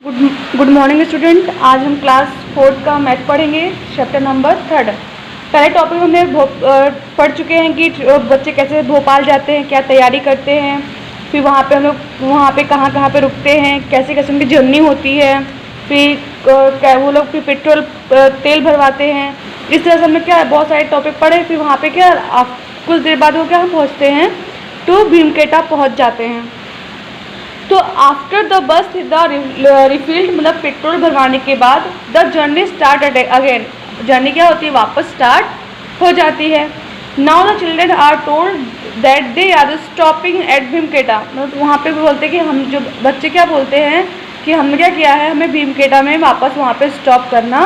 Good morning student. आज हम class 4 का मैथ पढ़ेंगे, चैप्टर नंबर 3। पहले टॉपिक हमने पढ़ चुके हैं कि बच्चे कैसे भोपाल जाते हैं, क्या तैयारी करते हैं, फिर वहाँ पे हम लोग वहाँ पे कहाँ पे रुकते हैं, कैसे कैसे उनकी जर्नी होती है, फिर वो लोग फिर पेट्रोल तेल भरवाते हैं। इस तरह से हमने क्या बहुत सारे टॉपिक पढ़े। फिर वहाँ पे क्या कुछ देर बाद वो क्या हम पहुँचते हैं तो भीमकेटा पहुँच जाते हैं। तो after the bus the refilled मतलब पेट्रोल भरवाने के बाद the journey start again, journey क्या होती है वापस स्टार्ट हो जाती है। Now the children are told that they are stopping at Bhimbetka, मतलब वहाँ पे बोलते हैं कि हम जो बच्चे क्या बोलते हैं कि हमने क्या किया है, हमें भीमकेटा में वापस वहाँ पे स्टॉप करना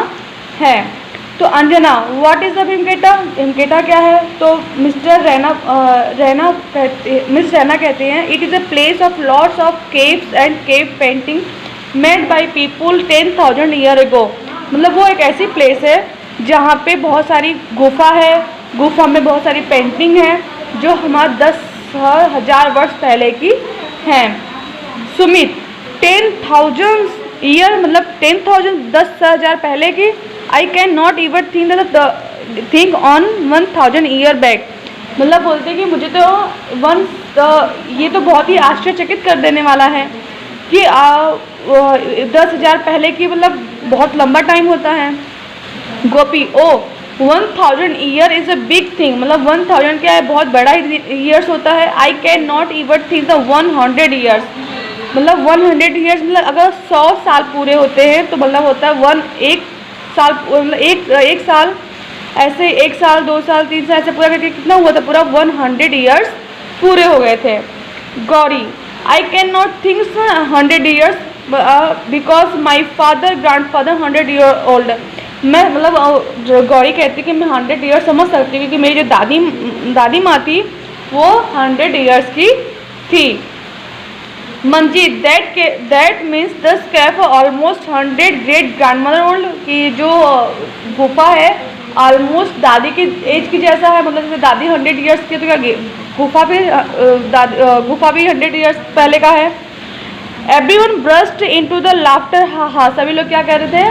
है। तो अंजना, व्हाट इज़ द भीमकेटा, भीमकेटा क्या है? तो मिस रैना कहते हैं it is a place of lots of caves and cave painting made by people 10,000 year ago. मतलब वो एक ऐसी प्लेस है जहाँ पे बहुत सारी गुफा है, गुफा में बहुत सारी पेंटिंग है जो हमारे 10,000 वर्ष पहले की हैं। सुमित, 10,000 ईयर मतलब 10,000 10,000 पहले की। I can not even think on 1,000 year back, मतलब बोलते कि मुझे तो ये तो बहुत ही आश्चर्यचकित कर देने वाला है कि 10,000 पहले की मतलब बहुत लंबा टाइम होता है। गोपी, ओ 1,000 year is a big thing, मतलब 1,000 क्या है, बहुत बड़ा ईयर्स होता है। I can not even think the 100 years, मतलब 100 ईयर्स मतलब अगर 100 साल पूरे होते हैं तो मतलब होता है एक साल, मतलब एक साल, ऐसे 1 साल 2 साल 3 साल ऐसे पूरा करके कितना हुआ था, पूरा 100 ईयर्स पूरे हो गए थे। Gauri, I can not think 100 years because my father grandfather 100 year old. मैं मतलब गौरी कहती कि मैं 100 ईयर्स समझ सकती हूँ क्योंकि मेरी जो दादी माँ थी वो 100 ईयर्स की थी। Manjeet, that means the Kaif almost 100 great grand mother old, की जो गुफा है ऑलमोस्ट दादी की एज की जैसा है, मतलब जैसे दादी 100 ईयर्स की तो क्या गुफा भी 100 ईयर्स पहले का है। Everyone burst into the laughter, हाँ सभी लोग क्या कह रहे थे,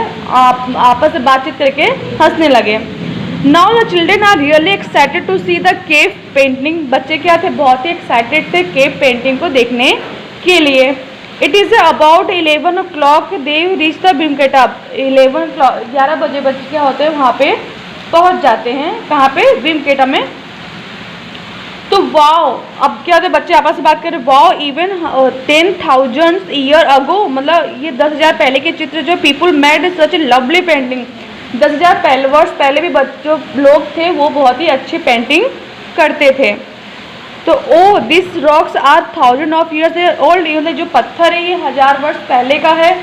आपस में बातचीत करके हंसने लगे। Now the children are really excited to see the cave painting, बच्चे क्या थे, बहुत ही एक्साइटेड थे केव पेंटिंग को देखने के लिए। It is about 11 o'clock they reach the Bhimbetka, 11 बजे बच्चे क्या होते हैं वहाँ पे पहुँच जाते हैं, कहाँ पे, भीमकेटा में। तो वाओ, अब क्या होता है बच्चे आपस में बात करें, वाओ इवन 10,000 ईयर अगो, मतलब ये 10,000 पहले के चित्र जो पीपुल मेड सच ए लवली पेंटिंग, 10,000 वर्ष पहले भी जो लोग थे वो बहुत ही अच्छी पेंटिंग करते थे। तो oh this rocks are 1,000 of years old, मतलब जो पत्थर है ये 1000 वर्ष पहले का है।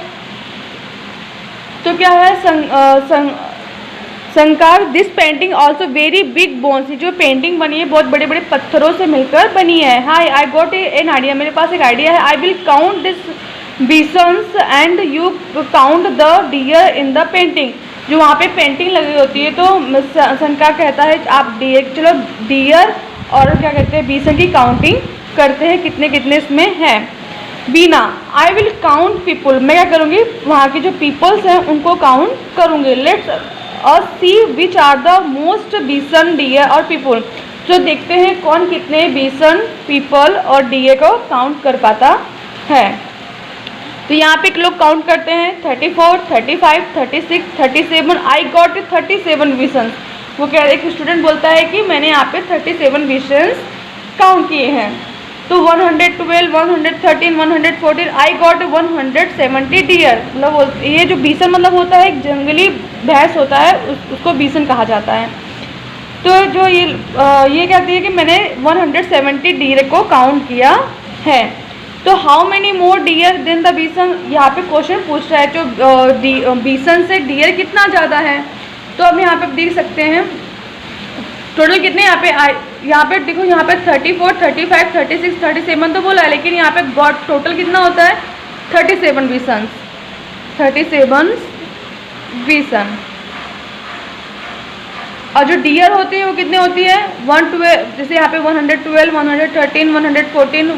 तो क्या है संकार, this painting also very big bones, जो पेंटिंग बनी है बहुत बड़े बड़े पत्थरों से मिलकर बनी है। Hi, I got an idea, मेरे पास एक आइडिया है। I will count this bisons and you count the deer in the painting, जो वहाँ पे पेंटिंग लगी होती है तो संकार कहता है आप चलो डियर और क्या कहते हैं बीसन की काउंटिंग करते हैं कितने कितने इसमें हैं। बीना, आई विल काउंट पीपल, मैं क्या करूँगी वहाँ के जो पीपल्स हैं उनको काउंट करूँगी। लेट्स और see which are the most bison deer और पीपल, जो देखते हैं कौन कितने बीसन पीपल और डियर को काउंट कर पाता है। तो यहाँ पे लोग काउंट करते हैं 34, 35, 36, 37, आई गॉट 37 बीसन्स। वो क्या, एक स्टूडेंट बोलता है कि मैंने यहाँ पे 37 बीसन्स काउंट किए हैं। तो 112, 113, 114, आई गॉट 170 डियर, मतलब ये जो बीसन मतलब होता है एक जंगली भैंस होता है, उसको बीसन कहा जाता है। तो जो ये कहती है कि मैंने 170 डियर को काउंट किया है। तो how many more deer than the bison, यहाँ पे क्वेश्चन पूछ रहा है जो बीसन से डियर कितना ज़्यादा है। तो अब यहाँ पे देख सकते हैं टोटल कितने यहाँ पे देखो, यहाँ पे 34, 35, 36, 37 तो बोला है, लेकिन यहाँ पे गॉड टोटल कितना होता है 37 बीसन, 37 बीसन। और जो डियर होती है वो कितने होती है 112, जैसे यहाँ पे 112, 113, 114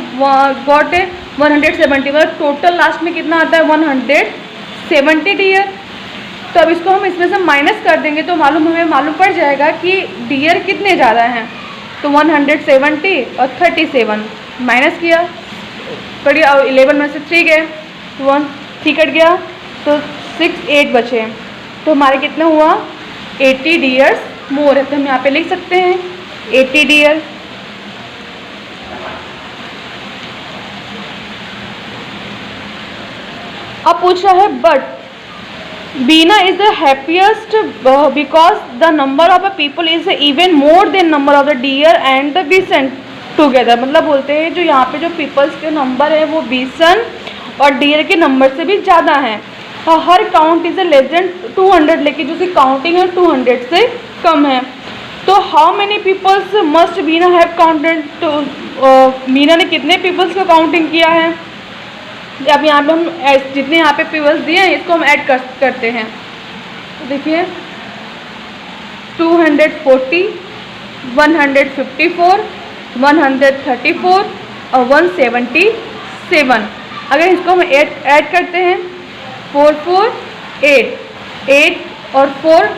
गॉट 170, मतलब टोटल लास्ट में कितना आता है 70 डियर। तो अब इसको हम इसमें से माइनस कर देंगे तो हमें मालूम पड़ जाएगा कि डियर कितने ज़्यादा हैं। तो 170 और 37 माइनस किया, कट गया, 11 में से 3 गए, 1 3 कट गया, तो 6 8 बचे। तो हमारे कितना हुआ, 80 डियर्स मोर है। तो हम यहाँ पे लिख सकते हैं 80 डियर। अब पूछ रहा है but Bina is the happiest because the number of the people is even more than number of the deer and the bison together. मतलब बोलते हैं जो यहाँ पे जो पीपल्स के नंबर है वो बीसन और डियर के नंबर से भी ज़्यादा हैं। हर काउंट इज लेस देन 200, लेकिन जो काउंटिंग है 200 से कम है। तो how many peoples must Bina have counted. तो मीना ने कितने पीपल्स का काउंटिंग किया है। अब यहाँ पे हम जितने यहाँ पे पीपल्स दिए हैं इसको हम ऐड करते हैं। तो देखिए 240, 154, 134 और 177। अगर इसको हम ऐड करते हैं 4 4 8 और 4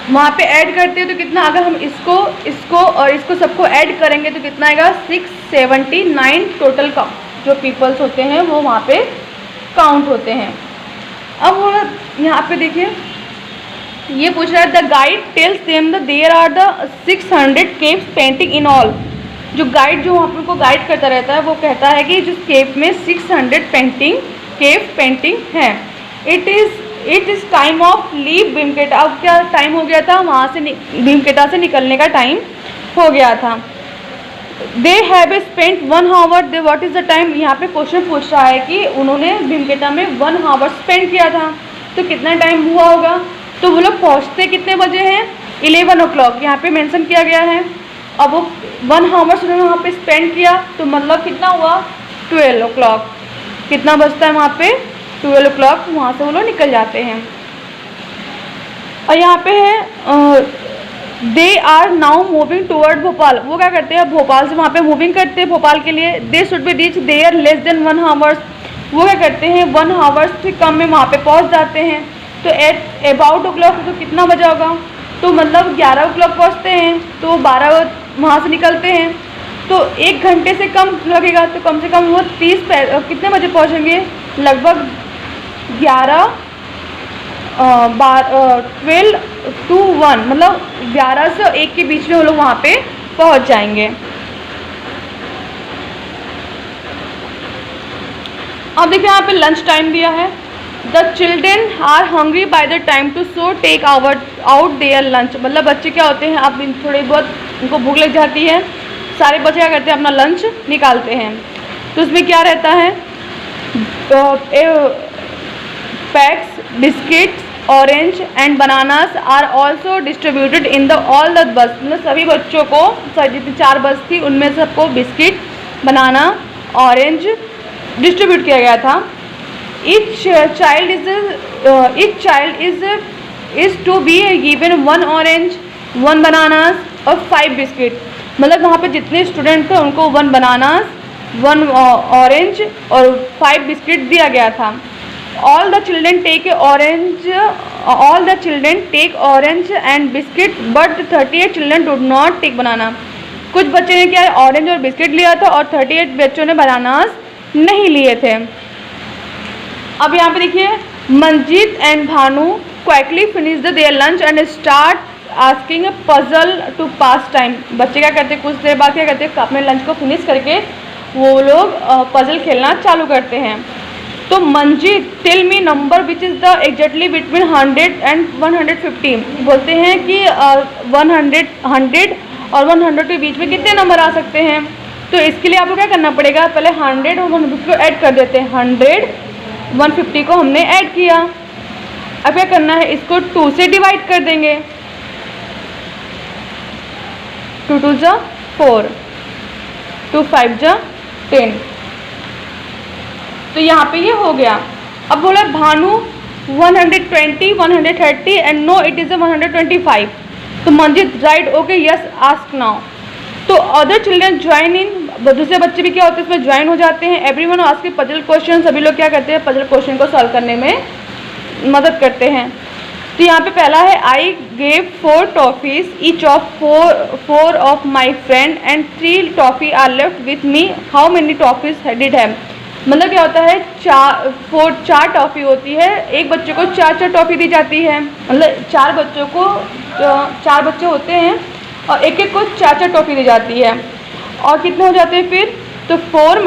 वहाँ पे ऐड करते हैं तो कितना, अगर हम इसको और इसको सबको ऐड करेंगे तो कितना आएगा, 679 टोटल का जो पीपल्स होते हैं वो वहाँ पे काउंट होते हैं। अब यहाँ पे देखिए ये पूछ रहा है the guide tells them the there are the 600 caves painting in all. जो गाइड जो वहाँ पे उनको गाइड करता रहता है वो कहता है कि जिस केव में 600 केव पेंटिंग है। It is time of leave Bhimbetka. अब क्या टाइम हो गया था, वहाँ से भीमकेटा से निकलने का टाइम हो गया था। They have spent 1 hour, they what is the time. यहाँ पे क्वेश्चन पूछ रहा है कि उन्होंने भीमकेटा में 1 आवर स्पेंड किया था, तो कितना टाइम हुआ होगा। तो वो लोग पहुँचते कितने बजे हैं, 11 o'clock यहाँ पे मेंशन किया गया है। अब वो 1 आवर्स उन्होंने वहाँ पे स्पेंड किया तो मतलब कितना हुआ, 12 o'clock। कितना बजता है वहाँ पे, 12 o'clock। वहाँ से वो लोग निकल जाते हैं। और यहाँ पे है they are now moving toward Bhopal. वो क्या करते हैं, भोपाल से वहाँ पे मूविंग करते हैं भोपाल के लिए। They should be reach there less than 1 hours. वो क्या करते हैं 1 आवर्स से कम में वहाँ पे पहुँच जाते हैं। तो एट अबाउट o'clock तो कितना बजा होगा, तो मतलब 11 o'clock पहुँचते हैं तो 12 वहाँ से निकलते हैं तो 1 घंटे से कम लगेगा। तो कम से कम वो 30 कितने बजे पहुँचेंगे, लगभग 12 to 1, मतलब 11 से 1 के बीच में वो लोग वहाँ पे पहुँच जाएंगे। अब देखिए यहाँ पे लंच टाइम दिया है। The children are hungry by the time to so take out their lunch. मतलब बच्चे क्या होते हैं, अब थोड़ी बहुत उनको भूख लग जाती है, सारे बच्चे क्या करते हैं अपना लंच निकालते हैं। तो उसमें क्या रहता है, packs, biscuits, orange and bananas are also distributed in the all the bus. मतलब सभी बच्चों को, जितनी 4 बस थी उनमें सबको बिस्किट, बनाना, ऑरेंज डिस्ट्रीब्यूट किया गया था। Each child is to be given 1 orange, 1 bananas और 5 बिस्किट। मतलब वहाँ पे जितने स्टूडेंट थे उनको 1 बनानास, 1 ऑरेंज और 5 बिस्किट दिया गया था। All the children take orange and biscuit, but 38 children did not take banana। कुछ बच्चे ने क्या ऑरेंज और बिस्किट लिया था और 38 बच्चों ने बनानास नहीं लिए थे। अब यहाँ पे देखिए Manjeet and Bhanu quickly finish the their lunch and start asking puzzle to pass time. बच्चे क्या करते हैं, कुछ देर बाद क्या करते हैं, अपने लंच को फिनिश करके वो लोग पजल खेलना चालू करते हैं। तो Manjeet tell me number which is the exactly between 100 and 150। बोलते हैं कि 100 और 100 के बीच में कितने नंबर आ सकते हैं। तो इसके लिए आपको क्या करना पड़ेगा, पहले 100 और 150 को ऐड कर देते हैं। 100 150 को हमने ऐड किया। अब क्या करना है, इसको 2 से डिवाइड कर देंगे। 2 2 जा 4, 2 5 जा 10। तो यहाँ पे ये हो गया। अब बोला Bhanu 120, 130 and no it is 125। तो Manjit right okay yes ask now. तो अदर चिल्ड्रन ज्वाइन इन, दूसरे बच्चे भी क्या होते हैं इसमें ज्वाइन हो जाते हैं। एवरीवन आस्क पजल क्वेश्चन, सभी लोग क्या करते हैं पजल क्वेश्चन को सॉल्व करने में मदद करते हैं। तो यहाँ पे पहला है I gave 4 toffees each of 4 of my friend and 3 toffee are left with me, how many toffees did have. मतलब क्या होता है 4 टॉफ़ी होती है, एक बच्चे को 4 टॉफ़ी दी जाती है। मतलब 4 बच्चों को 4 बच्चे होते हैं और एक एक को 4 टॉफ़ी दी जाती है। और कितने हो जाते हैं फिर, तो 4 ×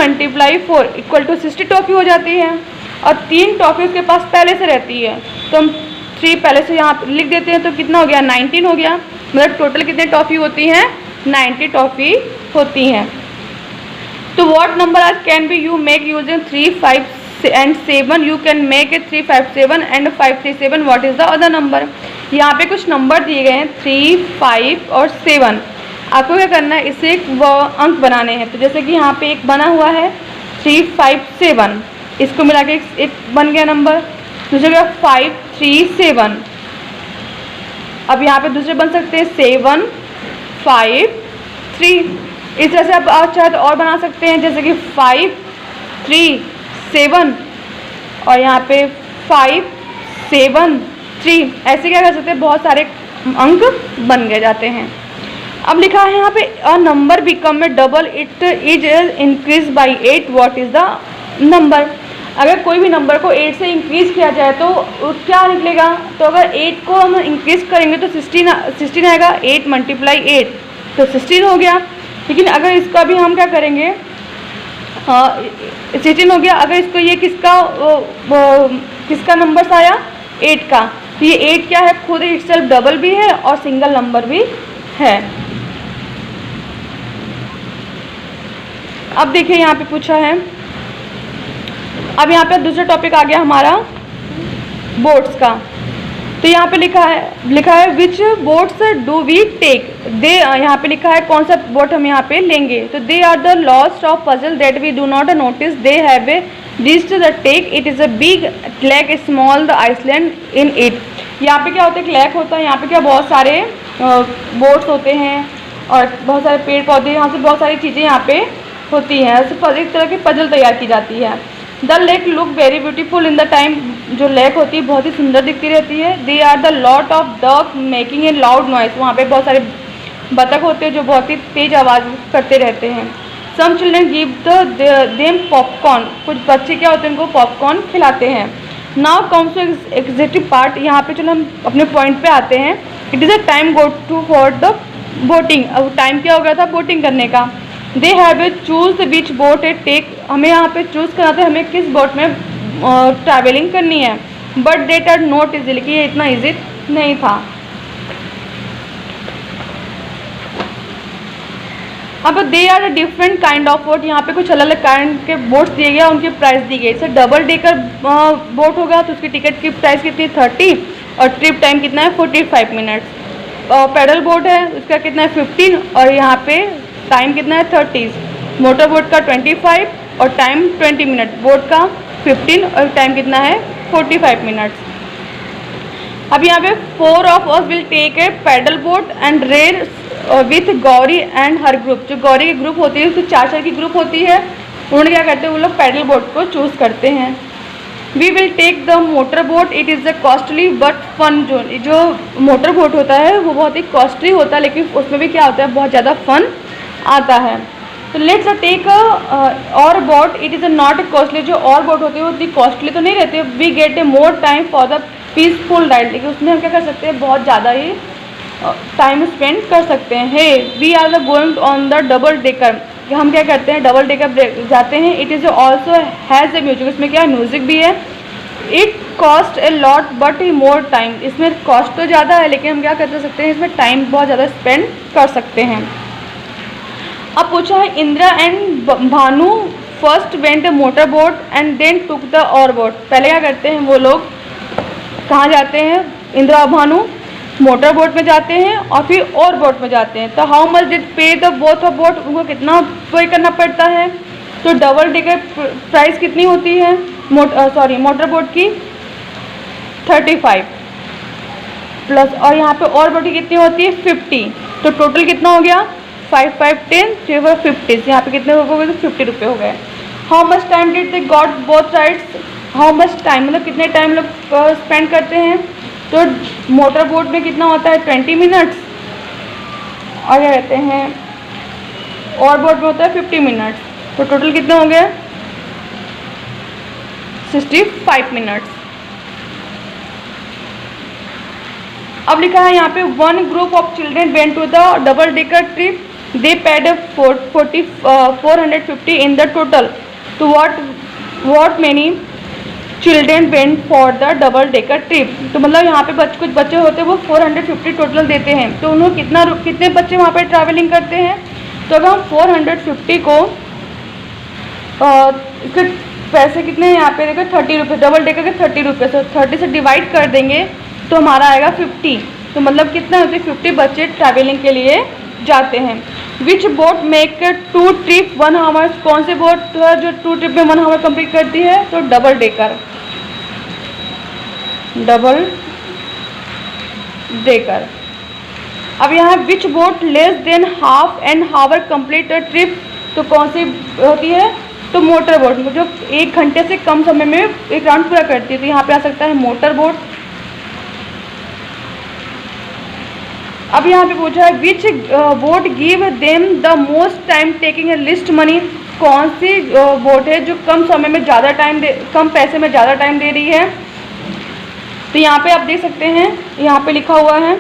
4 = 60 टॉफ़ी हो जाती है। और 3 टॉफ़ी उसके पास पहले से रहती है, तो हम 3 पहले से यहाँ लिख देते हैं, तो कितना हो गया 19 हो गया। मतलब टोटल कितने टॉफ़ी होती हैं 90 टॉफ़ी होती हैं। तो what number are can be you make using 3, 5 and 7, you can make a 3, 5, 7 and 5, 3, 7, what is the other number. यहाँ पे कुछ नंबर दिए गए हैं 3, 5 और 7। आपको क्या करना है, इसे एक अंक बनाने हैं। तो जैसे कि यहाँ पे एक बना हुआ है 3, 5, 7, इसको मिला के एक बन गया नंबर। दूसरे का 5, 3, 7। अब यहाँ पे दूसरे बन सकते हैं 7, 5, 3। इस तरह से आप चाहे तो और बना सकते हैं, जैसे कि 5, 3, 7 और यहाँ पे 5, 7, 3। ऐसे क्या कर सकते हैं, बहुत सारे अंक बन गए जाते हैं। अब लिखा है यहाँ पे a number become A double it is increase by 8, what is the number. अगर कोई भी नंबर को 8 से इंक्रीज़ किया जाए तो क्या निकलेगा, तो अगर 8 को हम इंक्रीज़ करेंगे तो 16 आएगा। 8 × 8 तो 16 हो गया। लेकिन अगर इसका भी हम क्या करेंगे 16 हो गया। अगर इसको ये किसका नंबर आया 8 का, तो ये 8 क्या है खुद इटसेल्फ डबल भी है और सिंगल नंबर भी है। अब देखिए यहाँ पे पूछा है, अब यहाँ पे दूसरा टॉपिक आ गया हमारा बोट्स का। तो यहाँ पे लिखा है विच बोट्स डू वी टेक, दे यहाँ पे लिखा है कौन सा बोट हम यहाँ पे लेंगे। तो they are the lost of puzzle that we do not notice, they have a डिस्ट the take, it is a big lake small the island in it. यहाँ पे क्या होता है, एक लेक होता है, यहाँ पे क्या बहुत सारे बोट्स होते हैं और बहुत सारे पेड़ पौधे, यहाँ से बहुत सारी चीज़ें यहाँ पे होती हैं। ऐसे एक तरह की पजल तैयार की जाती है। The lake look very beautiful in the time, जो लेक होती है बहुत ही सुंदर दिखती रहती है। They are the lot of duck making a loud noise, वहाँ पे बहुत सारे बतख होते हैं जो बहुत ही तेज आवाज़ करते रहते हैं। Some children give them popcorn, कुछ बच्चे क्या होते हैं उनको पॉपकॉर्न खिलाते हैं। नाउ कम्स टू एग्जेक्टिव पार्ट, यहाँ पे चलो हम अपने पॉइंट पे आते हैं। It is a time go to for the boating, अब टाइम क्या हो गया था बोटिंग करने का। They have a choose which boat a take, हमें यहाँ पे चूज़ करना था हमें किस बोट में ट्रैवलिंग करनी है। But that are not easy, लेकिन ये इतना ईजी नहीं था। अब they are a different kind of boat, यहाँ पे कुछ अलग अलग काइंड के बोट्स दिए गए, उनकी प्राइस दी गई। जैसे डबल डेकर बोट होगा तो उसकी टिकट की प्राइस कितनी है 30 और ट्रिप टाइम कितना है 45 मिनट्स। पैडल बोट है उसका कितना है 15 और यहाँ पे टाइम कितना है 30। मोटर बोट का 25 और टाइम 20 मिनट, बोट का 15 और टाइम कितना है 45 मिनट्स। अब यहाँ पे 4 of us will take a paddle boat and ride with Gauri and her group. जो गौरी की ग्रुप होती है उसकी 4 की ग्रुप होती है, उन्होंने क्या करते हैं वो लोग पैडल बोट को चूज़ करते हैं। We will take the motor boat, it is a costly but fun zone. जो मोटर बोट होता है वो बहुत ही कॉस्टली होता है, लेकिन उसमें भी क्या होता है बहुत ज़्यादा फन आता है। तो लेट्स टेक और boat, it is not costly. जो और बोट होती है वो इतनी कॉस्टली तो नहीं रहती है। We get a more time for the peaceful ride, लेकिन उसमें हम क्या कर सकते हैं बहुत ज़्यादा ही टाइम स्पेंड कर सकते हैं। Hey we are the going on the double decker, हम क्या करते हैं डबल डेकर जाते हैं। It is also has a music, इसमें क्या म्यूज़िक भी है। It cost a lot but he more time, इसमें कॉस्ट तो ज़्यादा है लेकिन हम क्या कर सकते हैं इसमें टाइम बहुत ज़्यादा स्पेंड कर सकते हैं। अब पूछा है Indira and Bhanu first went a motor boat and then took the और बोट। पहले क्या करते हैं वो लोग कहाँ जाते हैं, इंदिरा और भानु मोटर बोट में जाते हैं और फिर और बोट में जाते हैं। तो हाउ मच डिड पे द बोथ ऑफ बोट, उनको कितना पे करना पड़ता है। तो डबल डेकर प्राइस कितनी होती है मोटर बोट की 35 प्लस, और यहाँ पे और बोट की कितनी होती है 50। तो टोटल कितना हो गया 5 5 10, 3 4 50, यहाँ पे कितने हो गए? तो 50 रुपये हो गए। How much time did they got both rides? How much time मतलब कितने टाइम लोग स्पेंड करते हैं? तो मोटर बोट में कितना होता है? 20 मिनट्स, और क्या कहते हैं और बोट में होता है 50 मिनट्स। तो टोटल कितने हो गए? 65 मिनट्स। अब लिखा है यहाँ पे one group of children went to the double decker trip, they paid 450 in the total. तो what many children went for the double decker trip? तो मतलब यहाँ पे कुछ बच्चे होते हैं वो 450 टोटल देते हैं, तो उन्होंने कितने बच्चे वहाँ पे ट्रैवलिंग करते हैं? तो अगर हम 450 को इसके पैसे कितने हैं यहाँ पे देखो 30 रुपये, डबल डेकर के 30 रुपये, तो 30 से डिवाइड कर देंगे तो हमारा आएगा 50। तो मतलब कितना होते हैं? 50 बच्चे ट्रैवलिंग के लिए जाते हैं। विच बोट मेक 2 ट्रिप 1 आवर? कौन से बोट है जो 2 ट्रिप में 1 आवर कंप्लीट करती है? तो डबल डेकर, डबल डेकर। अब यहाँ which boat less than half an hour complete a trip? तो कौन सी होती है? तो मोटर बोट, जो 1 घंटे से कम समय में एक राउंड पूरा करती है, तो यहाँ पे आ सकता है मोटर बोट। अब यहाँ पे पूछा है which boat give them the most time taking a least money? कौन सी बोट है जो कम समय में ज़्यादा टाइम कम पैसे में ज़्यादा टाइम दे रही है? तो यहाँ पे आप देख सकते हैं, यहाँ पे लिखा हुआ है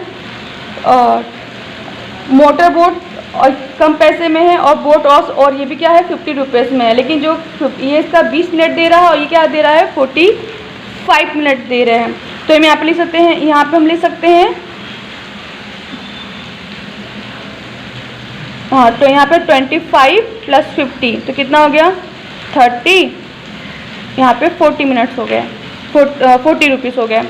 मोटर बोट और कम पैसे में है, और बोट ऑफ, और ये भी क्या है 50 रुपीज़ में है। लेकिन जो ये इसका 20 मिनट दे रहा है और ये क्या दे रहा है 45 मिनट दे रहे हैं। तो हम यहाँ पे लिख सकते हैं, यहाँ पे हम लिख सकते हैं हाँ, तो यहाँ पे 25 + 50 तो कितना हो गया? 30, यहाँ पे 40 मिनट्स हो गए, 40 रुपीज़ हो गए।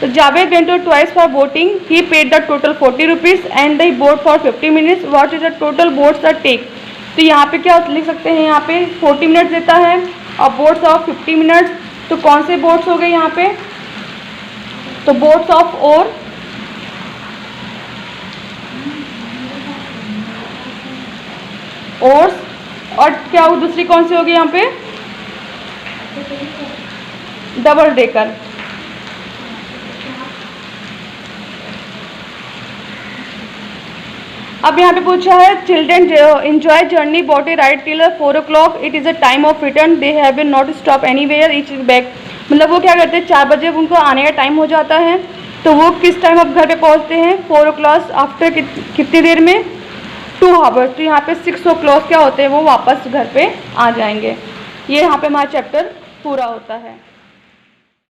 तो Javed went to twice for boating, he paid the total 40 rupees and the boat for 50 minutes, what is the total boats the take? तो यहाँ पे क्या लिख सकते हैं? यहाँ पे 40 मिनट्स देता है और बोट्स ऑफ 50 मिनट्स। तो कौन से बोट्स हो गए यहाँ पे? तो बोट्स ऑफ और ओर्स, और क्या वो दूसरी कौन सी होगी यहाँ पे? Double decker. अब यहाँ पे पूछा है children enjoy journey bought a ride till 4 o'clock, it is a time of return, they have been not stop anywhere each back. मतलब वो क्या करते हैं 4 बजे उनको आने का टाइम हो जाता है, तो वो किस टाइम अब घर पे पहुँचते हैं? 4 o'clock आफ्टर कितनी देर में? 2 आवर्स। तो यहाँ पे 6 o'clock क्या होते हैं? वो वापस घर पे आ जाएंगे। ये यहाँ पे हमारा चैप्टर पूरा होता है।